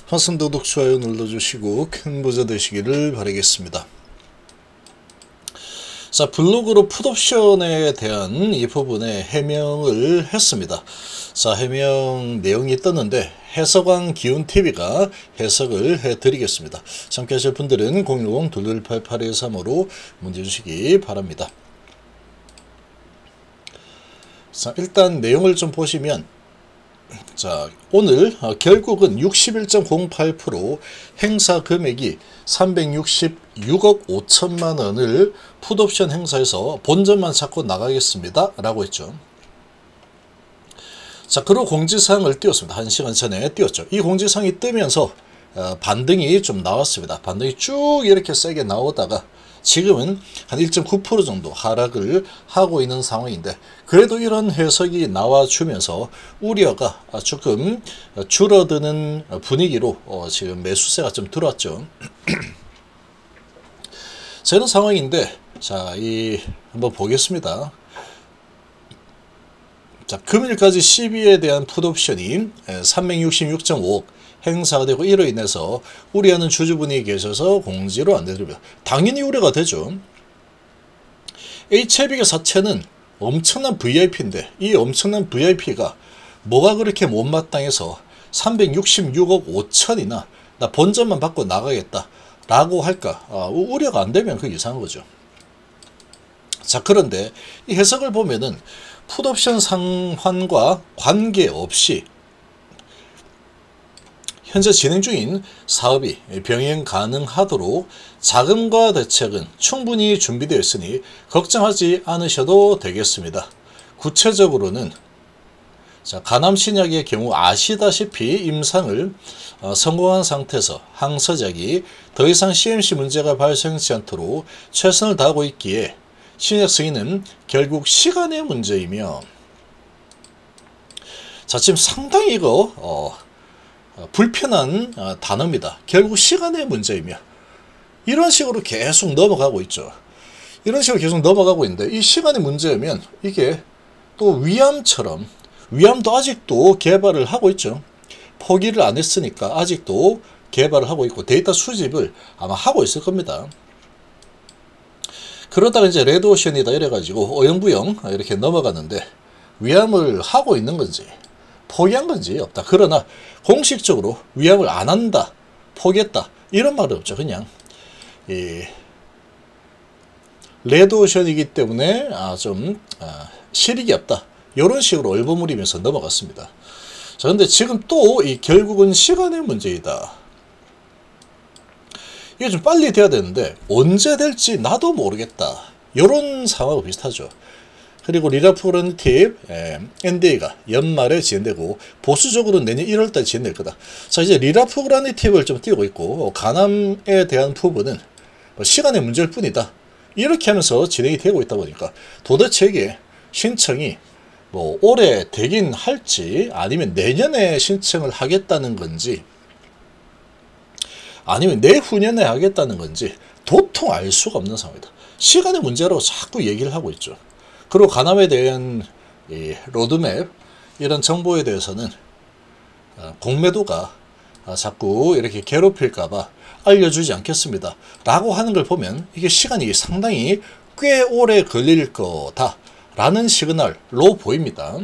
화성 구독, 좋아요 눌러주시고 큰 부자 되시기를 바라겠습니다. 자, 블로그로 풋옵션에 대한 이 부분에 해명을 했습니다. 자, 해명 내용이 떴는데 해석왕 기훈TV가 해석을 해드리겠습니다. 함께 하실 분들은 010-2288-135로 문제 주시기 바랍니다. 자, 일단 내용을 좀 보시면, 자, 오늘 결국은 61.08% 행사 금액이 366억 5천만 원을 풋옵션 행사에서 본전만 찾고 나가겠습니다 라고 했죠. 자, 그리고 공지사항을 띄웠습니다. 1시간 전에 띄웠죠. 이 공지사항이 뜨면서 반등이 좀 나왔습니다. 반등이 쭉 이렇게 세게 나오다가 지금은 한 1.9% 정도 하락을 하고 있는 상황인데, 그래도 이런 해석이 나와주면서 우려가 조금 줄어드는 분위기로 지금 매수세가 좀 들어왔죠. 자, 이런 상황인데, 자, 한번 보겠습니다. 자, 금일까지 12에 대한 풋옵션이 366.5억 행사가 되고, 이로 인해서 우려하는 주주분이 계셔서 공지로 안내드립니다. 당연히 우려가 되죠. HIB의 사채는 엄청난 VIP인데 이 엄청난 VIP가 뭐가 그렇게 못마땅해서 366억 5천이나 나 본전만 받고 나가겠다 라고 할까? 우려가 안 되면 그 이상한 거죠. 자, 그런데 이 해석을 보면은 풋옵션 상환과 관계없이 현재 진행 중인 사업이 병행 가능하도록 자금과 대책은 충분히 준비되어 있으니 걱정하지 않으셔도 되겠습니다. 구체적으로는, 자, 가남신약의 경우 아시다시피 임상을 성공한 상태에서 항서작이 더 이상 CMC 문제가 발생하지 않도록 최선을 다하고 있기에 신약 승인은 결국 시간의 문제이며, 자, 지금 상당히 이거 불편한 단어입니다. 결국 시간의 문제이며, 이런 식으로 계속 넘어가고 있죠. 이런 식으로 계속 넘어가고 있는데, 이 시간의 문제면 이게 또 위암처럼, 위암도 아직도 개발을 하고 있죠. 포기를 안 했으니까 아직도 개발을 하고 있고 데이터 수집을 아마 하고 있을 겁니다. 그러다가 이제 레드오션이다 이래가지고 어영부영 이렇게 넘어가는데, 위암을 하고 있는 건지 포기한 건지 없다. 그러나 공식적으로 위암을 안 한다, 포기했다 이런 말은 없죠. 그냥 레드오션이기 때문에 좀 실익이 없다 이런 식으로 얼버무리면서 넘어갔습니다. 자, 근데 지금 또 결국은 시간의 문제이다. 이게 좀 빨리 돼야 되는데 언제 될지 나도 모르겠다 이런 상황하고 비슷하죠. 그리고 리라프그라니팁 NDA가 연말에 진행되고 보수적으로는 내년 1월달에 진행될 거다. 자, 이제 리라프그라니팁을 좀 띄우고 있고, 간암에 대한 부분은 시간의 문제일 뿐이다 이렇게 하면서 진행이 되고 있다 보니까 도대체 이게 신청이 뭐 올해 되긴 할지 아니면 내년에 신청을 하겠다는 건지 아니면 내후년에 하겠다는 건지 도통 알 수가 없는 상황이다. 시간의 문제라고 자꾸 얘기를 하고 있죠. 그리고 간암에 대한 로드맵 이런 정보에 대해서는 공매도가 자꾸 이렇게 괴롭힐까봐 알려주지 않겠습니다 라고 하는 걸 보면 이게 시간이 상당히 꽤 오래 걸릴 거다 라는 시그널로 보입니다.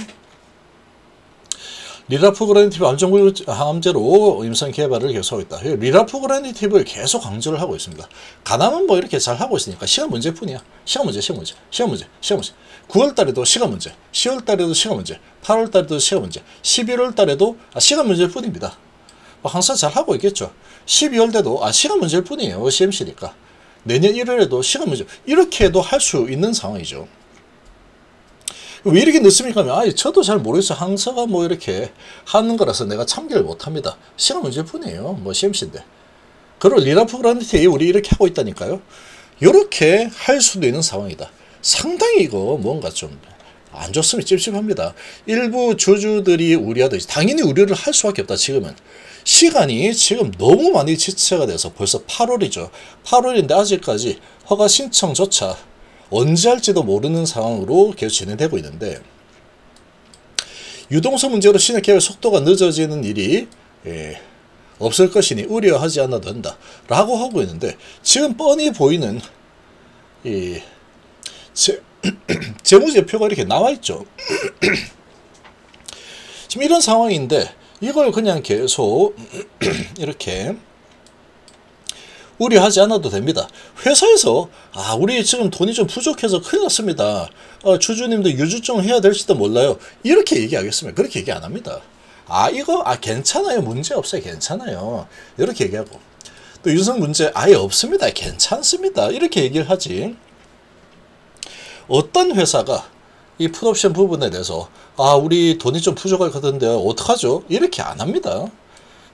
리라프그라니팁 암정부 항암제로 임상 개발을 계속하고 있다. 리라프그라니팁을 계속 강조를 하고 있습니다. 간암은 뭐 이렇게 잘 하고 있으니까 시간 문제뿐이야. 시간 문제, 시간 문제, 시간 문제, 시간 문제. 9월달에도 시간 문제, 10월달에도 시간 문제, 8월달에도 시간 문제, 11월달에도 시간 문제일 뿐입니다. 항상 잘 하고 있겠죠. 12월 때도 시간 문제일 뿐이에요. CMC니까. 내년 1월에도 시간 문제. 이렇게 해도 할 수 있는 상황이죠. 왜 이렇게 늦습니까? 하면 저도 잘 모르겠어요. 항서가 뭐 이렇게 하는 거라서 내가 참견을 못합니다. 시간 문제일 뿐이에요. 뭐 CMC인데. 그리고 리라프그라니팁 우리 이렇게 하고 있다니까요. 이렇게 할 수도 있는 상황이다. 상당히 이거 뭔가 좀 안 좋으면 찝찝합니다. 일부 주주들이 우려하듯이 당연히 우려를 할 수밖에 없다. 지금은 시간이 지금 너무 많이 지체가 돼서 벌써 8월이죠. 8월인데 아직까지 허가 신청조차 언제 할지도 모르는 상황으로 계속 진행되고 있는데, 유동성 문제로 신약 개발 속도가 늦어지는 일이 없을 것이니 우려하지 않아도 된다 라고 하고 있는데, 지금 뻔히 보이는 이 재무제표가 이렇게 나와 있죠. 지금 이런 상황인데 이걸 그냥 계속 이렇게 우려하지 않아도 됩니다. 회사에서 우리 지금 돈이 좀 부족해서 큰일 났습니다. 주주님들 유주증 해야 될지도 몰라요. 이렇게 얘기하겠습니다. 그렇게 얘기 안 합니다. 이거 괜찮아요. 문제 없어요. 괜찮아요. 이렇게 얘기하고, 또 유증 문제 아예 없습니다. 괜찮습니다. 이렇게 얘기를 하지. 어떤 회사가 이 풋옵션 부분에 대해서 우리 돈이 좀 부족할 것 같은데요. 어떡하죠? 이렇게 안 합니다.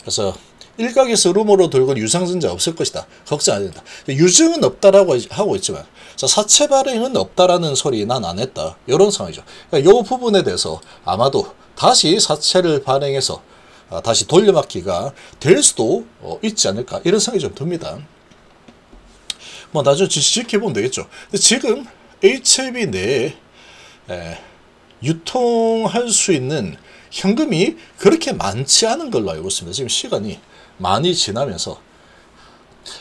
그래서 일각에서 루머로 돌고 유상증자 없을 것이다. 걱정 안 된다. 유증은 없다라고 하고 있지만 사채 발행은 없다라는 소리 난 안 했다. 이런 상황이죠. 그러니까 이 부분에 대해서 아마도 다시 사채를 발행해서 다시 돌려막기가 될 수도 있지 않을까, 이런 생각이 좀 듭니다. 뭐 나중에 지켜보면 되겠죠. 근데 지금 HLB 내에 유통할 수 있는 현금이 그렇게 많지 않은 걸로 알고 있습니다. 지금 시간이 많이 지나면서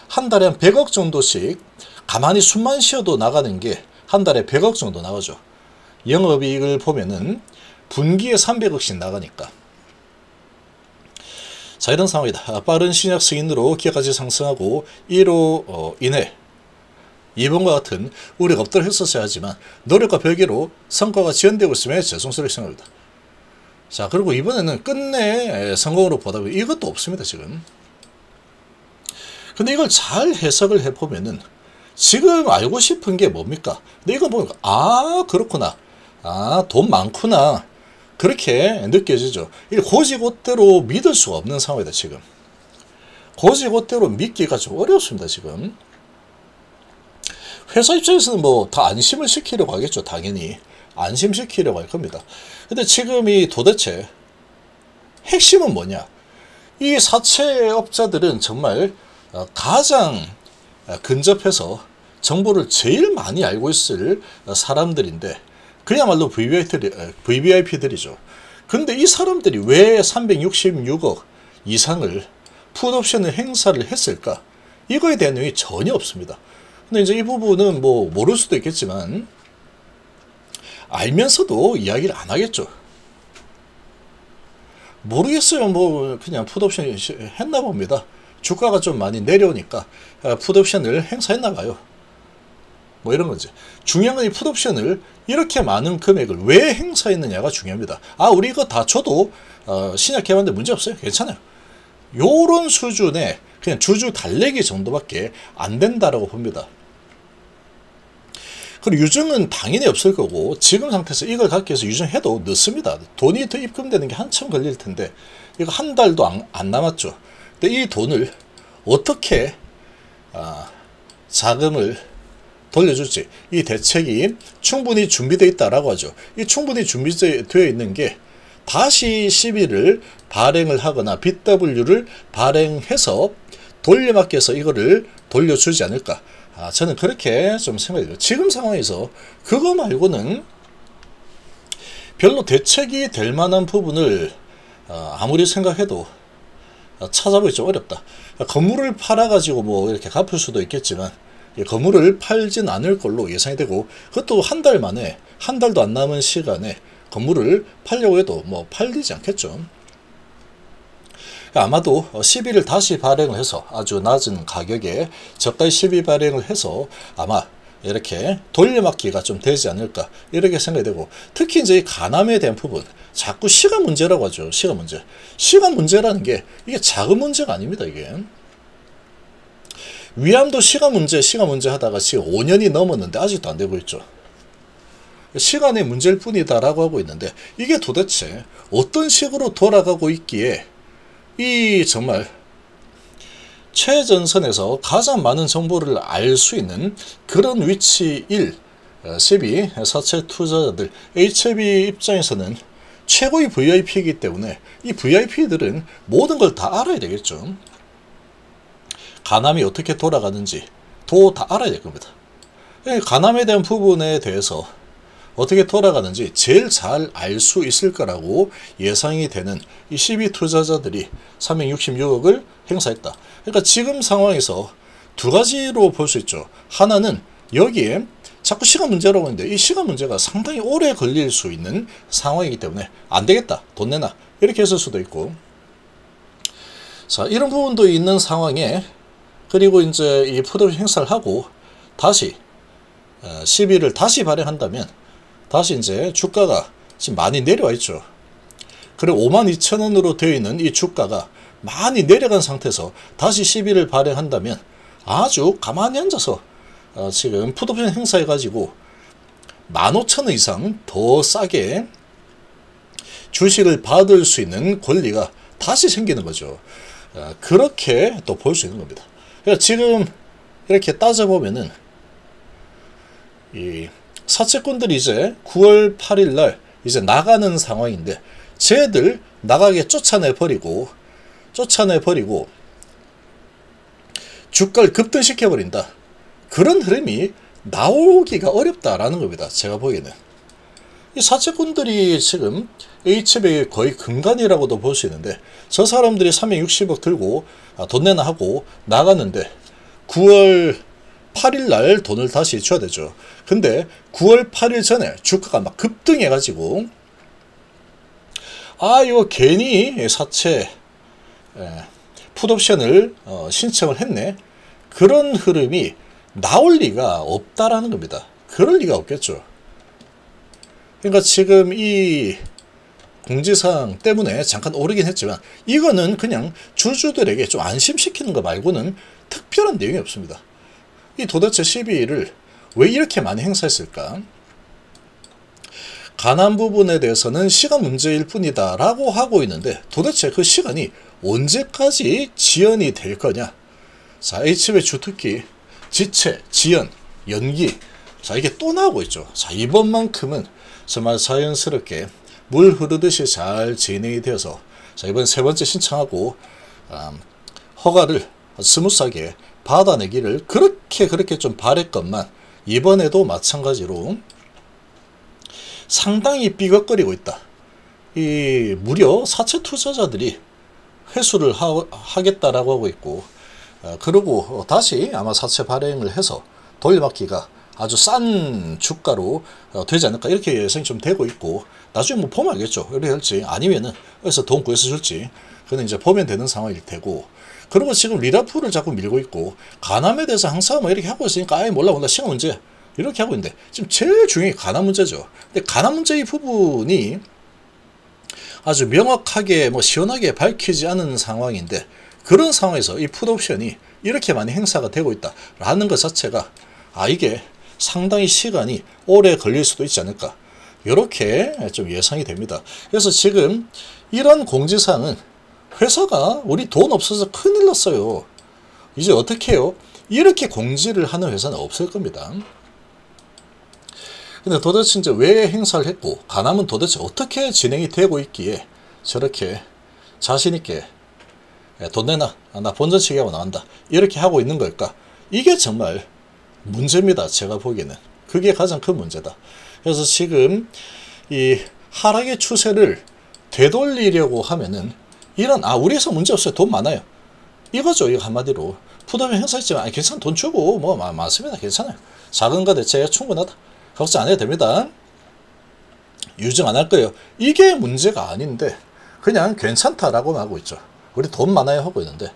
한 달에 한 100억 정도씩 가만히 숨만 쉬어도 나가는 게 한 달에 100억 정도 나가죠. 영업이익을 보면은 분기에 300억씩 나가니까. 자, 이런 상황이다. 빠른 신약 승인으로 기업가치 상승하고 이로 인해 이번과 같은 우려가 없도록 했었어야 하지만 노력과 별개로 성과가 지연되고 있음에 죄송스럽게 생각합니다. 자, 그리고 이번에는 끝내 성공으로 보다 보니 이것도 없습니다, 지금. 근데 이걸 잘 해석을 해보면은 지금 알고 싶은 게 뭡니까? 근데 이거 보니까 그렇구나. 돈 많구나. 그렇게 느껴지죠. 이 고지고대로 믿을 수가 없는 상황이다, 지금. 고지고대로 믿기가 좀 어렵습니다, 지금. 회사 입장에서는 뭐 다 안심을 시키려고 하겠죠. 당연히 안심시키려고 할 겁니다. 근데 지금 이 도대체 핵심은 뭐냐? 이 사채업자들은 정말 가장 근접해서 정보를 제일 많이 알고 있을 사람들인데 그야말로 VVIP들이죠. 근데 이 사람들이 왜 366억 이상을 풋옵션을 행사를 했을까? 이거에 대한 내용이 전혀 없습니다. 근데 이제 이 부분은 뭐 모를 수도 있겠지만 알면서도 이야기를 안 하겠죠. 모르겠어요. 뭐 그냥 풋옵션 했나 봅니다. 주가가 좀 많이 내려오니까 풋옵션을 행사했나 봐요. 뭐 이런 거지. 중요한 건 이 풋옵션을 이렇게 많은 금액을 왜 행사했느냐가 중요합니다. 우리 이거 다 줘도 신약 개발인데 문제 없어요. 괜찮아요. 요런 수준의 그냥 주주 달래기 정도밖에 안 된다라고 봅니다. 그리고 유증은 당연히 없을 거고 지금 상태에서 이걸 갖기 위해서 유증해도 늦습니다. 돈이 더 입금되는 게 한참 걸릴 텐데 이거 한 달도 안 남았죠. 근데 이 돈을 어떻게 자금을 돌려줄지 이 대책이 충분히 준비되어 있다라고 하죠. 이 충분히 준비되어 있는 게 다시 시비를 발행을 하거나 BW를 발행해서 돌려막기해서 이거를 돌려주지 않을까. 저는 그렇게 좀 생각이 돼요. 지금 상황에서 그거 말고는 별로 대책이 될 만한 부분을 아무리 생각해도 찾아보기 좀 어렵다. 건물을 팔아가지고 뭐 이렇게 갚을 수도 있겠지만 건물을 팔진 않을 걸로 예상이 되고 그것도 한 달 만에 한 달도 안 남은 시간에 건물을 팔려고 해도 뭐 팔리지 않겠죠. 아마도 시비를 다시 발행을 해서 아주 낮은 가격에 저가의 시비 발행을 해서 아마 이렇게 돌려막기가 좀 되지 않을까 이렇게 생각이 되고 특히 이제 이 가남에 대한 부분 자꾸 시간 문제라고 하죠. 시간 문제. 시간 문제라는 게 이게 작은 문제가 아닙니다. 이게 위암도 시간 문제 하다가 지금 5년이 넘었는데 아직도 안 되고 있죠. 시간의 문제일 뿐이다 라고 하고 있는데 이게 도대체 어떤 식으로 돌아가고 있기에 이 정말 최전선에서 가장 많은 정보를 알 수 있는 그런 위치일 세비 사채 투자자들 HLB 입장에서는 최고의 VIP이기 때문에 이 VIP들은 모든 걸 다 알아야 되겠죠. 가남이 어떻게 돌아가는지 다 알아야 될 겁니다. 가남에 대한 부분에 대해서 어떻게 돌아가는지 제일 잘 알 수 있을 거라고 예상이 되는 이 12 투자자들이 366억을 행사했다. 그러니까 지금 상황에서 두 가지로 볼 수 있죠. 하나는 여기에 자꾸 시간 문제라고 하는데 이 시간 문제가 상당히 오래 걸릴 수 있는 상황이기 때문에 안 되겠다, 돈 내놔, 이렇게 했을 수도 있고, 자, 이런 부분도 있는 상황에, 그리고 이제 이 풋옵션 행사를 하고 다시 12를 다시 발행한다면 다시 이제 주가가 지금 많이 내려와 있죠. 그리고 52,000원으로 되어 있는 이 주가가 많이 내려간 상태에서 다시 12를 발행한다면 아주 가만히 앉아서 지금 풋옵션 행사해 가지고 15,000원 이상 더 싸게 주식을 받을 수 있는 권리가 다시 생기는 거죠. 그렇게 또 볼 수 있는 겁니다. 그러니까 지금 이렇게 따져보면은 이 사채꾼들이 이제 9월 8일 날 이제 나가는 상황인데, 쟤들 나가게 쫓아내버리고 주가를 급등시켜버린다. 그런 흐름이 나오기가 어렵다라는 겁니다. 제가 보기에는. 이 사채꾼들이 지금 H백의 거의 근간이라고도 볼 수 있는데, 저 사람들이 360억 들고 돈 내나 하고 나갔는데 9월 8일 날 돈을 다시 줘야 되죠. 근데 9월 8일 전에 주가가 막 급등해 가지고 이거 괜히 사채 풋옵션을 신청을 했네, 그런 흐름이 나올 리가 없다라는 겁니다. 그럴 리가 없겠죠. 그러니까 지금 이 공지사항 때문에 잠깐 오르긴 했지만 이거는 그냥 주주들에게 좀 안심시키는 거 말고는 특별한 내용이 없습니다. 이 도대체 12일을 왜 이렇게 많이 행사했을까? 가난 부분에 대해서는 시간 문제일 뿐이다 라고 하고 있는데, 도대체 그 시간이 언제까지 지연이 될 거냐? 자, H배 주특기 지체, 지연, 연기, 자, 이게 또 나오고 있죠. 자, 이번만큼은 정말 자연스럽게 물 흐르듯이 잘 진행이 되어서, 자, 이번 세 번째 신청하고 허가를 스무스하게 받아내기를 그렇게 좀 바랬건만, 이번에도 마찬가지로 상당히 삐걱거리고 있다. 이 무려 사채 투자자들이 회수를 하겠다라고 하고 있고, 그리고 다시 아마 사채 발행을 해서 돌려막기가 아주 싼 주가로 되지 않을까, 이렇게 예상이 좀 되고 있고, 나중에 뭐 보면 알겠죠. 이렇게 할지 아니면은 어디서 돈 구해서 줄지, 그는 이제 보면 되는 상황일 테고. 그리고 지금 리라프를 자꾸 밀고 있고, 가남에 대해서 항상 뭐 이렇게 하고 있으니까 몰라 시간 문제 이렇게 하고 있는데, 지금 제일 중요한 게 가남 문제죠. 근데 가남 문제 이 부분이 아주 명확하게 뭐 시원하게 밝히지 않은 상황인데, 그런 상황에서 이 풋옵션이 이렇게 많이 행사가 되고 있다라는 것 자체가 이게 상당히 시간이 오래 걸릴 수도 있지 않을까, 이렇게 좀 예상이 됩니다. 그래서 지금 이런 공지사항은 회사가 우리 돈 없어서 큰일 났어요, 이제 어떻게 해요? 이렇게 공지를 하는 회사는 없을 겁니다. 근데 도대체 이제 왜 행사를 했고, 가남은 도대체 어떻게 진행이 되고 있기에 저렇게 자신있게 돈 내놔, 나 본전 치기하고 나간다, 이렇게 하고 있는 걸까? 이게 정말 문제입니다. 제가 보기에는 그게 가장 큰 문제다. 그래서 지금 이 하락의 추세를 되돌리려고 하면은 이런 우리 회사 문제 없어요, 돈 많아요, 이거죠. 이거 한마디로 풋옵션 행사했지만 괜찮아, 돈 주고 뭐 많습니다, 괜찮아요, 작은 거 대체가 충분하다, 걱정 안 해도 됩니다, 유증 안 할 거예요, 이게 문제가 아닌데 그냥 괜찮다라고만 하고 있죠. 우리 돈 많아요 하고 있는데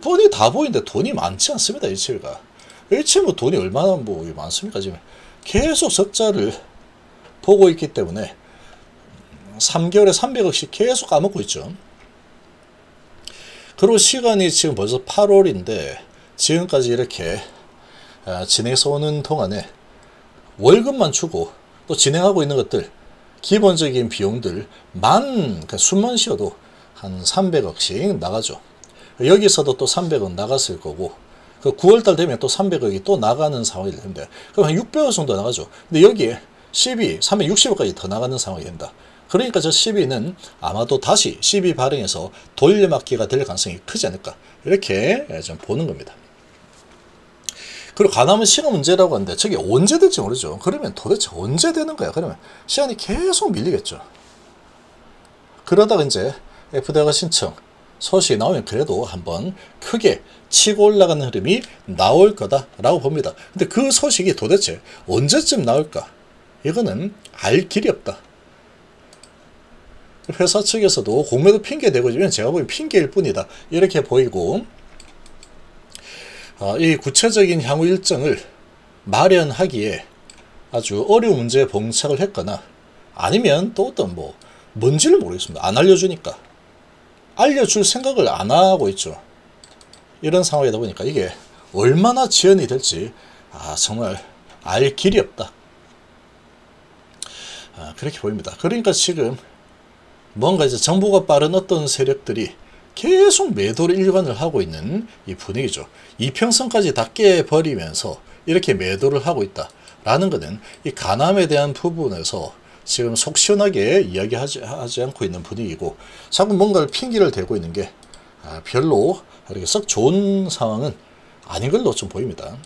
뻔히 다 보이는데 돈이 많지 않습니다. H가 뭐 돈이 얼마나 뭐 많습니까? 지금 계속 적자를 보고 있기 때문에 3개월에 300억씩 계속 까먹고 있죠. 그리고 시간이 지금 벌써 8월인데 지금까지 이렇게 진행해서 오는 동안에 월급만 주고 또 진행하고 있는 것들, 기본적인 비용들 숨만 쉬어도 한 300억씩 나가죠. 여기서도 또 300억 나갔을 거고, 그 9월달 되면 또 300억이 또 나가는 상황이 될 텐데, 그럼 한 600억 정도 나가죠. 근데 여기에 12, 360억까지 더 나가는 상황이 된다. 그러니까 저 12는 아마도 다시 12 발행해서 돌려막기가 될 가능성이 크지 않을까, 이렇게 좀 보는 겁니다. 그리고 가남은 시간 문제라고 하는데 저게 언제 될지 모르죠. 그러면 도대체 언제 되는 거야? 그러면 시간이 계속 밀리겠죠. 그러다가 이제 FDA가 신청 소식이 나오면 그래도 한번 크게 치고 올라가는 흐름이 나올 거다라고 봅니다. 근데 그 소식이 도대체 언제쯤 나올까? 이거는 알 길이 없다. 회사 측에서도 공매도 핑계대고 있으면 제가 보기엔 핑계일 뿐이다. 이렇게 보이고, 이 구체적인 향후 일정을 마련하기에 아주 어려운 문제에 봉착을 했거나 아니면 또 어떤 뭔지를 모르겠습니다. 안 알려주니까. 알려줄 생각을 안 하고 있죠. 이런 상황이다 보니까 이게 얼마나 지연이 될지 정말 알 길이 없다. 그렇게 보입니다. 그러니까 지금 뭔가 이제 정보가 빠른 어떤 세력들이 계속 매도를 일관을 하고 있는 이 분위기죠. 이평선까지 다 깨버리면서 이렇게 매도를 하고 있다라는 것은 이 가남에 대한 부분에서 지금 속 시원하게 이야기하지 않고 있는 분위기고, 자꾸 뭔가를 핑계를 대고 있는 게 별로 이렇게 썩 좋은 상황은 아닌 걸로 좀 보입니다.